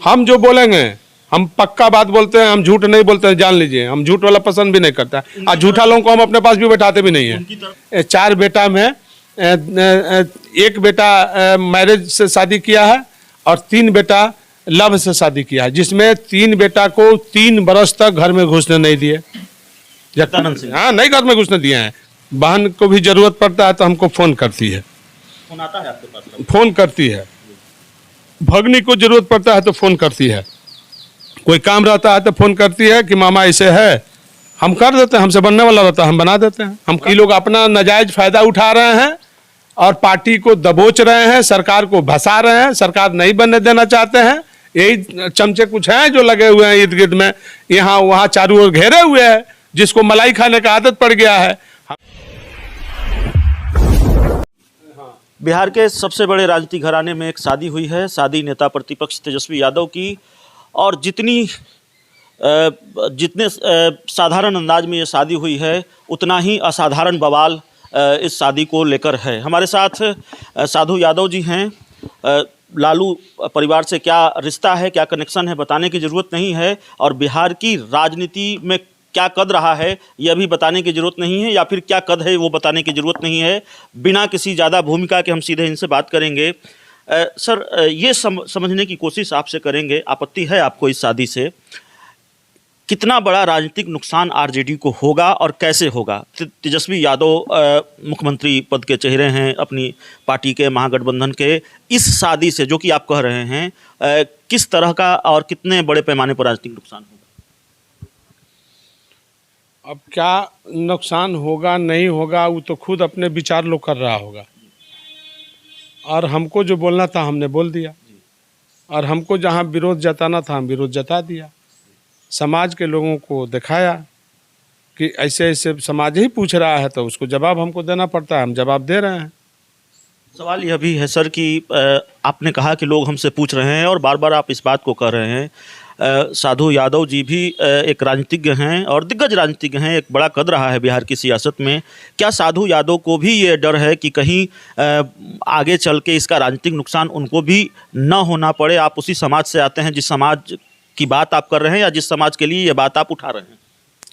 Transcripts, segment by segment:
हम जो बोलेंगे हम पक्का बात बोलते हैं, हम झूठ नहीं बोलते हैं, जान लीजिए। हम झूठ वाला पसंद भी नहीं करता और झूठा लोगों को हम अपने पास भी बैठाते भी नहीं है। 4 बेटा में एक बेटा मैरिज से शादी किया है और 3 बेटा लव से शादी किया है, जिसमें 3 बेटा को 3 बरस तक घर में घुसने नहीं दिए। हाँ, नहीं घर में घुसने दिए हैं। बहन को भी जरूरत पड़ता है तो हमको फोन करती है, फोन आता है आपके पास? फोन करती है। भगनी को जरूरत पड़ता है तो फोन करती है, कोई काम रहता है तो फोन करती है कि मामा ऐसे है, हम कर देते हैं। हमसे बनने वाला रहता है हम बना देते हैं। हम ये लोग अपना नाजायज फायदा उठा रहे हैं और पार्टी को दबोच रहे हैं, सरकार को भसा रहे हैं, सरकार नहीं बनने देना चाहते हैं। यही चमचे कुछ हैं जो लगे हुए हैं इर्द गिर्द में, यहाँ वहाँ चारों ओर घेरे हुए हैं, जिसको मलाई खाने का आदत पड़ गया है। बिहार के सबसे बड़े राजनीतिक घराने में एक शादी हुई है, शादी नेता प्रतिपक्ष तेजस्वी यादव की, और जितने साधारण अंदाज में ये शादी हुई है उतना ही असाधारण बवाल इस शादी को लेकर है। हमारे साथ साधु यादव जी हैं। लालू परिवार से क्या रिश्ता है, क्या कनेक्शन है, बताने की ज़रूरत नहीं है, और बिहार की राजनीति में क्या कद रहा है यह भी बताने की ज़रूरत नहीं है, या फिर क्या कद है वो बताने की ज़रूरत नहीं है। बिना किसी ज़्यादा भूमिका के हम सीधे इनसे बात करेंगे। सर, ये समझने की कोशिश आपसे करेंगे, आपत्ति है आपको इस शादी से, कितना बड़ा राजनीतिक नुकसान आरजेडी को होगा और कैसे होगा? तेजस्वी यादव मुख्यमंत्री पद के चेहरे हैं अपनी पार्टी के, महागठबंधन के। इस शादी से जो कि आप कह रहे हैं, किस तरह का और कितने बड़े पैमाने पर राजनीतिक नुकसान होगा? अब क्या नुकसान होगा नहीं होगा वो तो खुद अपने विचार लोग कर रहा होगा, और हमको जो बोलना था हमने बोल दिया, और हमको जहाँ विरोध जताना था हम विरोध जता दिया। समाज के लोगों को दिखाया कि ऐसे ऐसे समाज ही पूछ रहा है तो उसको जवाब हमको देना पड़ता है, हम जवाब दे रहे हैं। सवाल यह भी है सर कि आपने कहा कि लोग हमसे पूछ रहे हैं और बार बार आप इस बात को कह रहे हैं। साधु यादव जी भी एक राजनीतिज्ञ हैं और दिग्गज राजनीतिज्ञ हैं, एक बड़ा कद रहा है बिहार की सियासत में। क्या साधु यादव को भी ये डर है कि कहीं आगे चल के इसका राजनीतिक नुकसान उनको भी न होना पड़े? आप उसी समाज से आते हैं जिस समाज की बात आप कर रहे हैं, या जिस समाज के लिए ये बात आप उठा रहे हैं?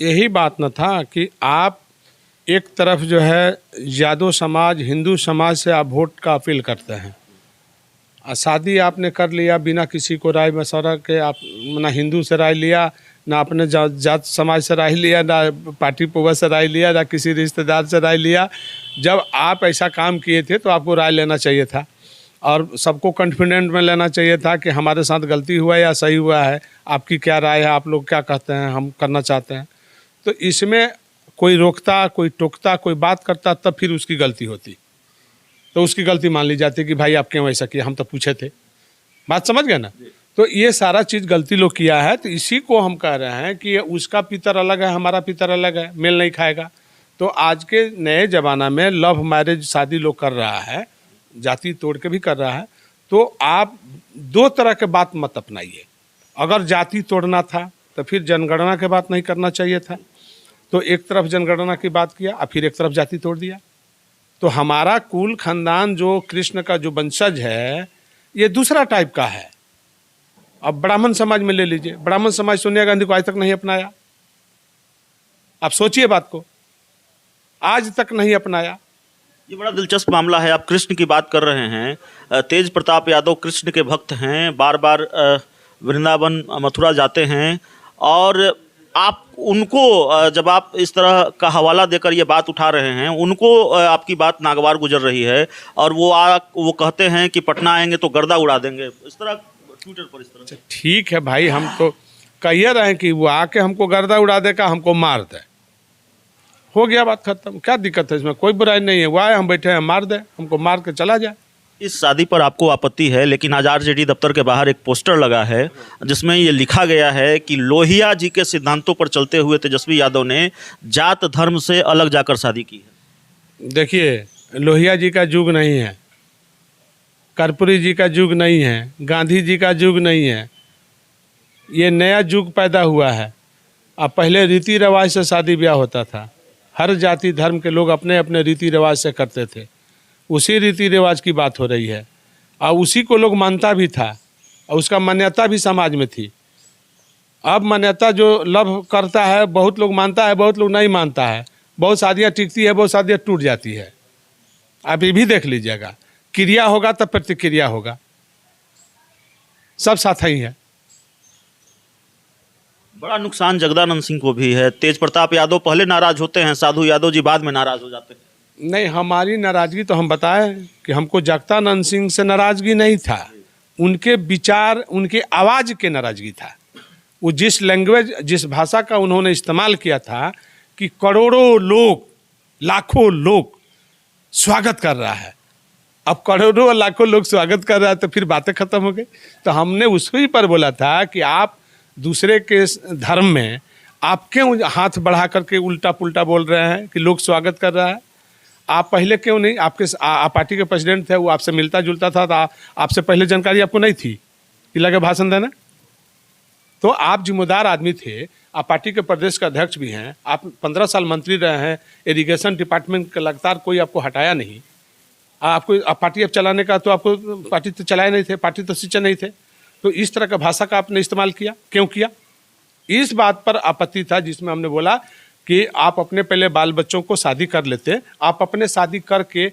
यही बात न था कि आप एक तरफ जो है यादव समाज, हिंदू समाज से आप वोट का अपील करते हैं, और शादी आपने कर लिया बिना किसी को राय मशवरा के। आप ना हिंदू से राय लिया, ना अपने जात समाज से राय लिया, ना पार्टी पुआ से राय लिया, ना किसी रिश्तेदार से राय लिया। जब आप ऐसा काम किए थे तो आपको राय लेना चाहिए था और सबको कॉन्फिडेंट में लेना चाहिए था कि हमारे साथ गलती हुआ या सही हुआ है, आपकी क्या राय है, आप लोग क्या कहते हैं, हम करना चाहते हैं। तो इसमें कोई रोकता, कोई टोकता, कोई बात करता, तब फिर उसकी गलती होती, तो उसकी गलती मान ली जाती कि भाई आप क्यों ऐसा किया, हम तो पूछे थे। बात समझ गए ना? तो ये सारा चीज़ गलती लोग किया है। तो इसी को हम कह रहे हैं कि उसका पितर अलग है, हमारा पितर अलग है, मेल नहीं खाएगा। तो आज के नए ज़माना में लव मैरिज शादी लोग कर रहा है, जाति तोड़ के भी कर रहा है। तो आप 2 तरह के बात मत अपनाइए। अगर जाति तोड़ना था तो फिर जनगणना के बात नहीं करना चाहिए था। तो एक तरफ जनगणना की बात किया और फिर एक तरफ जाति तोड़ दिया। तो हमारा कुल खानदान जो कृष्ण का जो वंशज है ये दूसरा टाइप का है। अब ब्राह्मण समाज में ले लीजिए, ब्राह्मण समाज सोनिया गांधी को आज तक नहीं अपनाया। आप सोचिए बात को, आज तक नहीं अपनाया। ये बड़ा दिलचस्प मामला है। आप कृष्ण की बात कर रहे हैं। तेज प्रताप यादव कृष्ण के भक्त हैं, बार बार वृंदावन मथुरा जाते हैं, और आप उनको जब आप इस तरह का हवाला देकर ये बात उठा रहे हैं, उनको आपकी बात नागवार गुजर रही है, और वो कहते हैं कि पटना आएंगे तो गर्दा उड़ा देंगे, इस तरह ट्विटर पर इस तरह। ठीक है भाई, हम तो कहिए रहे हैं कि वो आके हमको गर्दा उड़ा देगा, हमको मार दे, हो गया बात खत्म। क्या दिक्कत है इसमें? कोई बुराई नहीं है। वो आए, हम बैठे हैं, मार दे, हमको मार के चला जाए। इस शादी पर आपको आपत्ति है, लेकिन आज आरजेडी दफ्तर के बाहर एक पोस्टर लगा है जिसमें ये लिखा गया है कि लोहिया जी के सिद्धांतों पर चलते हुए तेजस्वी यादव ने जात धर्म से अलग जाकर शादी की है। देखिए, लोहिया जी का युग नहीं है, कर्पूरी जी का युग नहीं है, गांधी जी का युग नहीं है। ये नया युग पैदा हुआ है। अब पहले रीति रिवाज से शादी ब्याह होता था, हर जाति धर्म के लोग अपने अपने रीति रिवाज से करते थे। उसी रीति रिवाज की बात हो रही है और उसी को लोग मानता भी था। और उसका मान्यता भी समाज में थी। अब मान्यता जो लव करता है, बहुत लोग मानता है, बहुत लोग नहीं मानता है। बहुत शादियाँ टिकती है, बहुत शादियाँ टूट जाती है। आप ये भी देख लीजिएगा, क्रिया होगा तब प्रतिक्रिया होगा, सब साथ ही है। बड़ा नुकसान जगदानंद सिंह को भी है। तेज प्रताप यादव पहले नाराज होते हैं, साधु यादव जी बाद में नाराज हो जाते हैं। नहीं, हमारी नाराज़गी तो हम बताएं कि हमको जगदानंद सिंह से नाराज़गी नहीं था, उनके विचार, उनके आवाज़ के नाराज़गी था। वो जिस लैंग्वेज, जिस भाषा का उन्होंने इस्तेमाल किया था कि करोड़ों लोग, लाखों लोग स्वागत कर रहा है। अब करोड़ों लाखों लोग स्वागत कर रहा है तो फिर बातें खत्म हो गई। तो हमने उसी पर बोला था कि आप दूसरे के धर्म में आप क्यों हाथ बढ़ा करके उल्टा पुल्टा बोल रहे हैं कि लोग स्वागत कर रहा है? आप पहले क्यों नहीं, आपके आप पार्टी के प्रेसिडेंट थे, वो आपसे मिलता जुलता था, तो आपसे पहले जानकारी आपको नहीं थी कि लगे भाषण देना? तो आप जिम्मेदार आदमी थे, आप पार्टी के प्रदेश का अध्यक्ष भी हैं, आप 15 साल मंत्री रहे हैं, इरिगेशन डिपार्टमेंट का लगातार कोई आपको हटाया नहीं। आपको पार्टी अब चलाने का तो आपको पार्टी तो चलाए नहीं थे, पार्टी तो सिंचे नहीं थे, तो इस तरह का भाषा का आपने इस्तेमाल किया, क्यों किया? इस बात पर आपत्ति था, जिसमें हमने बोला कि आप अपने पहले बाल बच्चों को शादी कर लेते, आप अपने शादी करके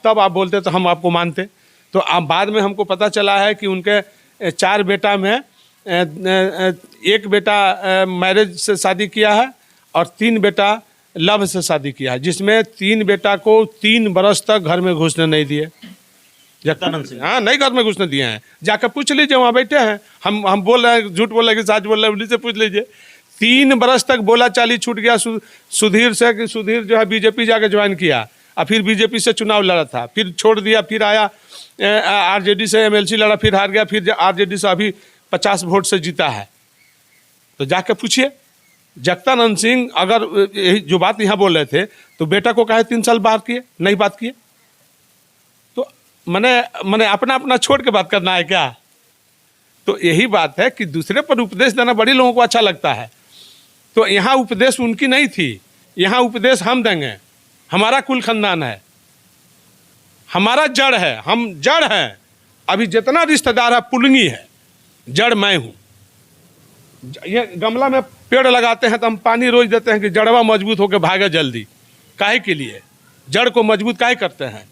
तब आप बोलते तो हम आपको मानते। तो आप बाद में हमको पता चला है कि उनके 4 बेटा में एक बेटा मैरिज से शादी किया है और 3 बेटा लव से शादी किया है, जिसमें 3 बेटा को 3 बरस तक घर में घुसने नहीं दिए जगदानंद सिंह। हाँ, नहीं घर में घुसने दिए हैं। जाकर पूछ लीजिए, वहाँ बैठे हैं। हम बोल रहे हैं, झूठ बोल रहे हैं कि सच बोल रहे हैं, उन्हीं से पूछ लीजिए। 3 बरस तक बोला चाली छूट गया सुधीर से कि सुधीर जो है बीजेपी जाके ज्वाइन किया और फिर बीजेपी से चुनाव लड़ा था, फिर छोड़ दिया, फिर आया आरजेडी से एमएलसी लड़ा, फिर हार गया, फिर आरजेडी से अभी 50 वोट से जीता है। तो जाके पूछिए जगदानंद सिंह अगर यही जो बात यहाँ बोल रहे थे तो बेटा को कहे 3 साल बात किए, नहीं बात किए? तो मैंने अपना अपना छोड़ के बात करना है क्या? तो यही बात है कि दूसरे पर उपदेश देना बड़ी लोगों को अच्छा लगता है। तो यहाँ उपदेश उनकी नहीं थी, यहाँ उपदेश हम देंगे। हमारा कुल खानदान है, हमारा जड़ है, हम जड़ हैं। अभी जितना रिश्तेदार है पुलंगी है, जड़ मैं हूँ। ये गमला में पेड़ लगाते हैं तो हम पानी रोज देते हैं कि जड़वा मजबूत होकर भागे जल्दी। काहे के लिए? जड़ को मजबूत काहे करते हैं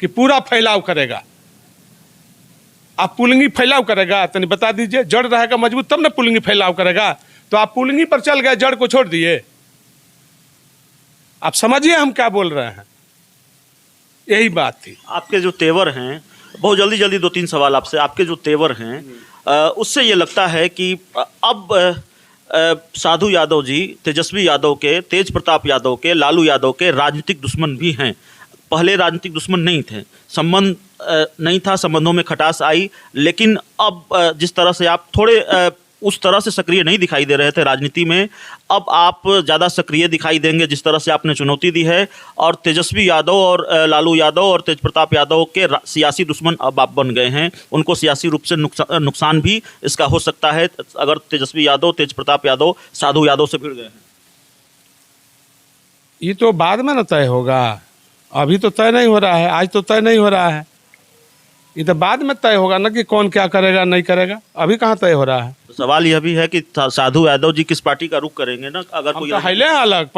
कि पूरा फैलाव करेगा। आप पुलंगी फैलाव करेगा तो नहीं बता दीजिए, जड़ रहेगा मजबूत तब ना पुलंगी फैलाव करेगा। तो आप पुलंगी पर चल गए, जड़ को छोड़ दिए। आप समझिए हम क्या बोल रहे हैं, यही बात थी। आपके जो तेवर हैं, बहुत जल्दी जल्दी 2-3 सवाल आपसे। आपके जो तेवर हैं उससे ये लगता है कि अब साधु यादव जी तेजस्वी यादव के, तेज प्रताप यादव के, लालू यादव के राजनीतिक दुश्मन भी हैं। पहले राजनीतिक दुश्मन नहीं थे, संबंध नहीं था, संबंधों में खटास आई, लेकिन अब जिस तरह से आप थोड़े उस तरह से सक्रिय नहीं दिखाई दे रहे थे राजनीति में, अब आप ज़्यादा सक्रिय दिखाई देंगे जिस तरह से आपने चुनौती दी है। और तेजस्वी यादव और लालू यादव और तेज प्रताप यादव के सियासी दुश्मन अब आप बन गए हैं। उनको सियासी रूप से नुकसान भी इसका हो सकता है अगर तेजस्वी यादव, तेज प्रताप यादव साधु यादव से भिड़ गए हैं। ये तो बाद में न तय होगा, अभी तो तय नहीं हो रहा है, आज तो तय नहीं हो रहा है। ये तो बाद में तय होगा ना कि कौन क्या करेगा नहीं करेगा, अभी कहाँ तय हो रहा है। तो सवाल यह भी है कि साधु यादव जी किस पार्टी का रुख करेंगे ना, अगर कोई हम तो हिले हैं अलग,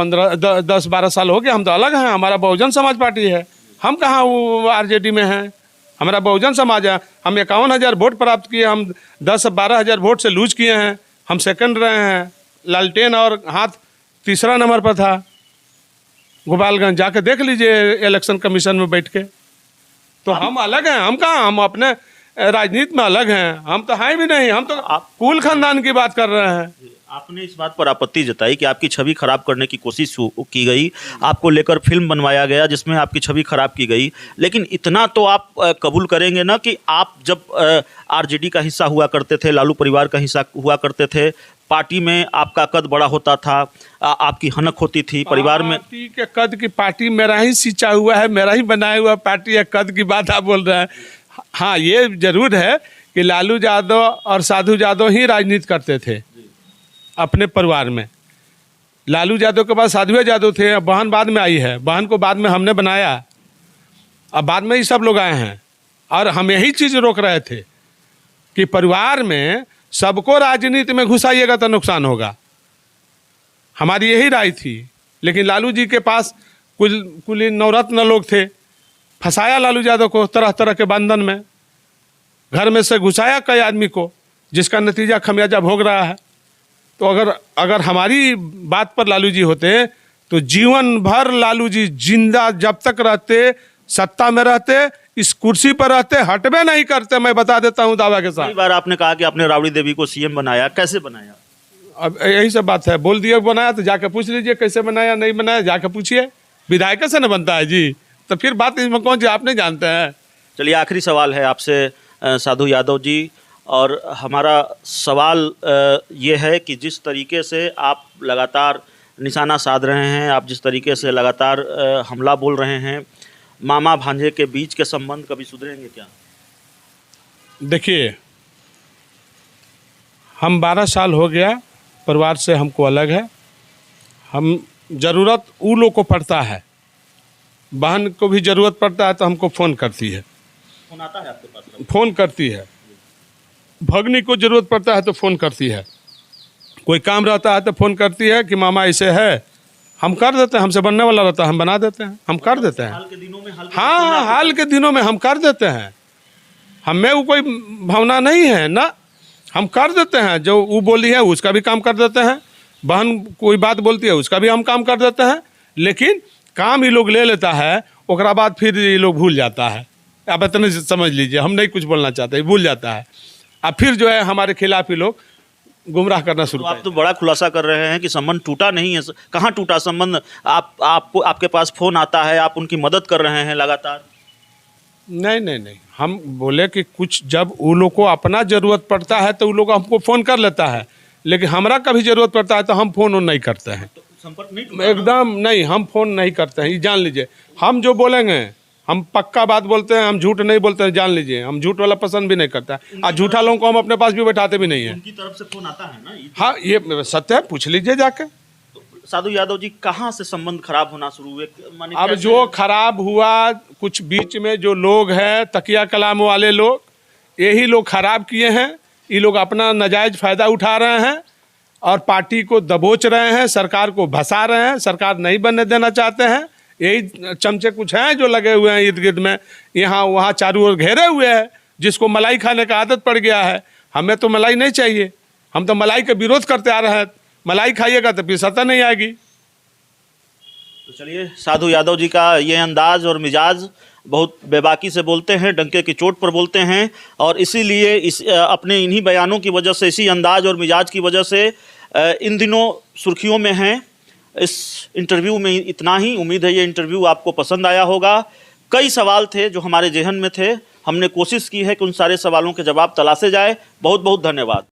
10-12 साल हो गए, हम तो अलग हैं। हमारा बहुजन समाज पार्टी है, हम कहाँ वो आरजेडी में हैं। हमारा बहुजन समाज है। हम 51,000 वोट प्राप्त किए, हम 10-12 हज़ार वोट से लूज किए हैं, हम सेकंड रहे हैं। लालटेन और हाथ 3रा नंबर पर था गोपालगंज, जाके देख लीजिए इलेक्शन कमीशन में बैठ के। तो हम अलग हैं, हम कहाँ, हम अपने राजनीति में अलग हैं, हम तो हैं भी नहीं, हम तो कुल खानदान की बात कर रहे हैं। आपने इस बात पर आपत्ति जताई कि आपकी छवि खराब करने की कोशिश की गई, आपको लेकर फिल्म बनवाया गया जिसमें आपकी छवि खराब की गई, लेकिन इतना तो आप कबूल करेंगे ना कि आप जब आरजेडी का हिस्सा हुआ करते थे, लालू परिवार का हिस्सा हुआ करते थे, पार्टी में आपका कद बड़ा होता था, आपकी हनक होती थी परिवार में। पार्टी के कद की, पार्टी मेरा ही सिंचा हुआ है, मेरा ही बनाया हुआ पार्टी है, कद की बात आप बोल रहे हैं। हाँ, ये जरूर है कि लालू यादव और साधु यादव ही राजनीति करते थे अपने परिवार में। लालू यादव के बाद साधु यादव थे, बहन बाद में आई है, बहन को बाद में हमने बनाया, अब बाद में ही सब लोग आए हैं। और हम यही चीज़ रोक रहे थे कि परिवार में सबको राजनीति में घुसाइएगा तो नुकसान होगा। हमारी यही राय थी, लेकिन लालू जी के पास कुल नवरत्न लोग थे, फंसाया लालू यादव को तरह तरह के बंधन में, घर में से घुसाया कई आदमी को, जिसका नतीजा खमियाजा भोग रहा है। तो अगर हमारी बात पर लालू जी होते तो जीवन भर लालू जी जिंदा जब तक रहते, सत्ता में रहते, इस कुर्सी पर रहते, हटबे नहीं करते। मैं बता देता हूं दावा के साथ। कई बार आपने कहा कि आपने राबड़ी देवी को सीएम बनाया, कैसे बनाया? अब यही सब बात है, बोल दिया बनाया तो जाके पूछ लीजिए कैसे बनाया, नहीं बनाया जाके पूछिए। विधायक से न बनता है जी, तो फिर बात इसमें कौन सी, आप नहीं जानते हैं। चलिए आखिरी सवाल है आपसे साधु यादव जी, और हमारा सवाल ये है कि जिस तरीके से आप लगातार निशाना साध रहे हैं, आप जिस तरीके से लगातार हमला बोल रहे हैं, मामा भांजे के बीच के संबंध कभी सुधरेंगे क्या? देखिए, हम 12 साल हो गया परिवार से हमको अलग है। हम ज़रूरत उन लोग को पड़ता है, बहन को भी ज़रूरत पड़ता है तो हमको फ़ोन करती है, फोन आता है आपके पास? फ़ोन करती है। भगनी को ज़रूरत पड़ता है तो फ़ोन करती है, कोई काम रहता है तो फ़ोन करती है कि मामा ऐसे है, हम कर देते हैं। हमसे बनने वाला रहता है हम बना देते हैं, हम कर देते हैं। हाल के दिनों में हाँ, हाल के दिनों में हम कर देते हैं। हमें वो कोई भावना नहीं है ना, हम कर देते हैं। जो वो बोली है उसका भी काम कर देते हैं, बहन कोई बात बोलती है उसका भी हम काम कर देते हैं। लेकिन काम ये लोग ले लेता है, ओकरा बाद फिर ये लोग भूल जाता है। आप इतने समझ लीजिए, हम नहीं कुछ बोलना चाहते, भूल जाता है। अब फिर जो है हमारे खिलाफ ही लोग गुमराह करना शुरू। तो आप तो बड़ा खुलासा कर रहे हैं कि संबंध टूटा नहीं है। कहाँ टूटा संबंध? आपके पास फोन आता है, आप उनकी मदद कर रहे हैं लगातार। नहीं, हम बोले कि कुछ जब वो लोग को अपना ज़रूरत पड़ता है तो वो लोग हमको फ़ोन कर लेता है, लेकिन हमारा कभी ज़रूरत पड़ता है तो हम फ़ोन नहीं करते हैं। तो संपर्क नहीं, एकदम नहीं, हम फ़ोन नहीं करते हैं, ये जान लीजिए। हम जो बोलेंगे हम पक्का बात बोलते हैं, हम झूठ नहीं बोलते हैं, जान लीजिए। हम झूठ वाला पसंद भी नहीं करता है, और झूठा लोगों को हम अपने पास भी बैठाते भी नहीं हैं। उनकी तरफ से फोन आता है ना? हाँ, ये सत्य है, पूछ लीजिए जाके। तो साधु यादव जी, कहाँ से संबंध खराब होना शुरू हुए? माने अब कैसे? जो खराब हुआ, कुछ बीच में जो लोग हैं तकिया कलाम वाले लोग, यही लोग खराब किए हैं। ये लोग अपना नाजायज फ़ायदा उठा रहे हैं और पार्टी को दबोच रहे हैं, सरकार को भसा रहे हैं, सरकार नहीं बनने देना चाहते हैं। यही चमचे कुछ हैं जो लगे हुए हैं इर्द गिर्द में, यहाँ वहाँ चारों ओर घेरे हुए हैं, जिसको मलाई खाने का आदत पड़ गया है। हमें तो मलाई नहीं चाहिए, हम तो मलाई का विरोध करते आ रहे हैं। मलाई खाइएगा तो फिर सत्ता नहीं आएगी। तो चलिए, साधु यादव जी का ये अंदाज और मिजाज, बहुत बेबाकी से बोलते हैं, डंके की चोट पर बोलते हैं, और इसीलिए अपने इन्हीं बयानों की वजह से, इसी अंदाज और मिजाज की वजह से इन दिनों सुर्खियों में हैं। इस इंटरव्यू में इतना ही। उम्मीद है ये इंटरव्यू आपको पसंद आया होगा। कई सवाल थे जो हमारे जहन में थे, हमने कोशिश की है कि उन सारे सवालों के जवाब तलाशे जाए। बहुत बहुत धन्यवाद।